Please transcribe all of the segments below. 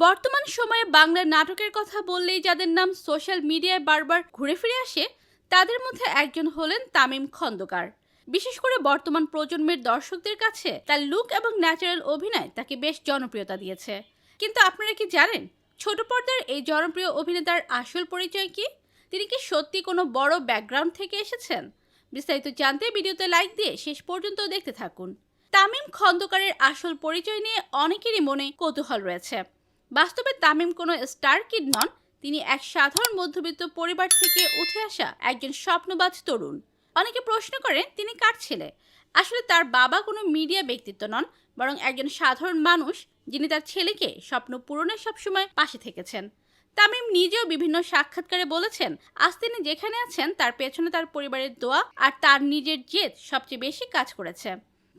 বর্তমান সময়ে বাংলা নাটকের কথা বললেই যাদের নাম সোশ্যাল মিডিয়ায় বারবার ঘুরে ফিরে আসে তাদের মধ্যে একজন হলেন তামিম খন্দকার। বিশেষ করে বর্তমান প্রজন্মের দর্শকদের কাছে তার লুক এবং ন্যাচারাল অভিনয় তাকে বেশ জনপ্রিয়তা দিয়েছে। কিন্তু আপনারা কি জানেন ছোট পর্দার এই জনপ্রিয় অভিনেতার আসল পরিচয় কি? তিনি কি সত্যি কোনো বড় ব্যাকগ্রাউন্ড থেকে এসেছেন? বিস্তারিত জানতে ভিডিওতে লাইক দিয়ে শেষ পর্যন্ত দেখতে থাকুন। তামিম খন্দকারের আসল পরিচয় নিয়ে অনেকেরই মনে কৌতূহল রয়েছে। বাস্তবে তামিম কোনো স্টার কিড নন, তিনি এক সাধারণ মধ্যবিত্ত পরিবার থেকে উঠে আসা একজন স্বপ্নবাজ তরুণ। অনেকে প্রশ্ন করেন তিনি কার ছেলে। আসলে তার বাবা কোনো মিডিয়া ব্যক্তিত্ব নন, বরং একজন সাধারণ মানুষ যিনি তার ছেলেকে স্বপ্ন পূরণে সবসময় পাশে থেকেছেন। তামিম নিজেও বিভিন্ন সাক্ষাৎকারে বলেছেন, আজ তিনি যেখানে আছেন তার পেছনে তার পরিবারের দোয়া আর তার নিজের জেদ সবচেয়ে বেশি কাজ করেছে।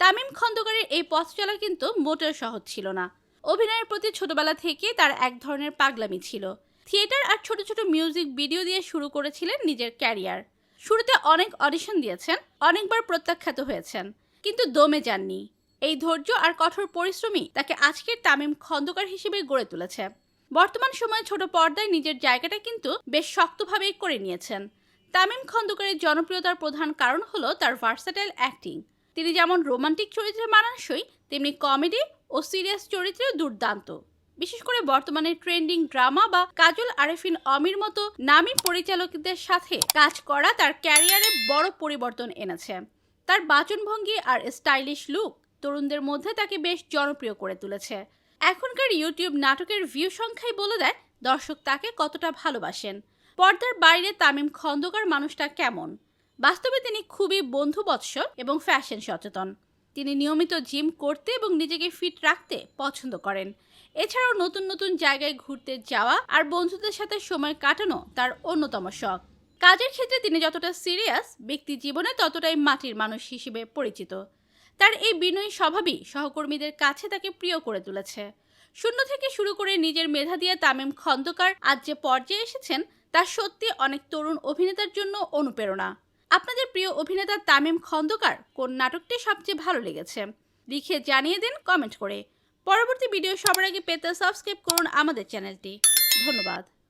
তামিম খন্দকারের এই পথ চলা কিন্তু মোটেও সহজ ছিল না। অভিনয়ের প্রতি ছোটবেলা থেকে তার এক ধরনের পাগলামি ছিল। থিয়েটার আর ছোট ছোট মিউজিক ভিডিও দিয়ে শুরু করেছিলেন নিজের ক্যারিয়ার। শুরুতে অনেক অডিশন দিয়েছেন, অনেকবার প্রত্যাখ্যাত হয়েছেন, কিন্তু দমে যাননি। এই ধৈর্য আর কঠোর পরিশ্রমই তাকে আজকের তামিম খন্দকার হিসেবে গড়ে তুলেছে। বর্তমান সময়ে ছোট পর্দায় নিজের জায়গাটা কিন্তু বেশ শক্তভাবেই করে নিয়েছেন। তামিম খন্দকারের জনপ্রিয়তার প্রধান কারণ হলো তার ভার্সাটাইল অ্যাক্টিং। তিনি যেমন রোমান্টিক চরিত্রে মানানসই, তেমনি কমেডি ও সিরিয়াস চরিত্রেও দুর্দান্ত। বিশেষ করে বর্তমানে ট্রেন্ডিং ড্রামা বা কাজল আরেফিন অমির মতো নামী পরিচালকদের সাথে কাজ করা তার ক্যারিয়ারে বড় পরিবর্তন এনেছে। তার বাচনভঙ্গি আর স্টাইলিশ লুক তরুণদের মধ্যে তাকে বেশ জনপ্রিয় করে তুলেছে। এখনকার ইউটিউব নাটকের ভিউ সংখ্যাই বলে দেয় দর্শক তাকে কতটা ভালোবাসেন। পর্দার বাইরে তামিম খন্দকার মানুষটা কেমন? বাস্তবে তিনি খুবই বন্ধুবৎসল এবং ফ্যাশন সচেতন। তিনি নিয়মিত জিম করতে এবং নিজেকে ফিট রাখতে পছন্দ করেন। এছাড়াও নতুন নতুন জায়গায় ঘুরতে যাওয়া আর বন্ধুদের সাথে সময় কাটানো তার অন্যতম শখ। কাজের ক্ষেত্রে তিনি যতটা সিরিয়াস, ব্যক্তি জীবনে ততটাই মাটির মানুষ হিসেবে পরিচিত। তার এই বিনয়ী স্বভাবই সহকর্মীদের কাছে তাকে প্রিয় করে তুলেছে। শূন্য থেকে শুরু করে নিজের মেধা দিয়ে তামিম খন্দকার আজ যে পর্যায়ে এসেছেন তা সত্যি অনেক তরুণ অভিনেতার জন্য অনুপ্রেরণা। আপনাদের প্রিয় অভিনেতা তামিম খন্দকার কোন নাটকটি সবচেয়ে ভালো লেগেছে লিখে জানিয়ে দিন কমেন্ট করে। পরবর্তী ভিডিও সবার আগে পেতে সাবস্ক্রাইব করুন আমাদের চ্যানেলটি। ধন্যবাদ।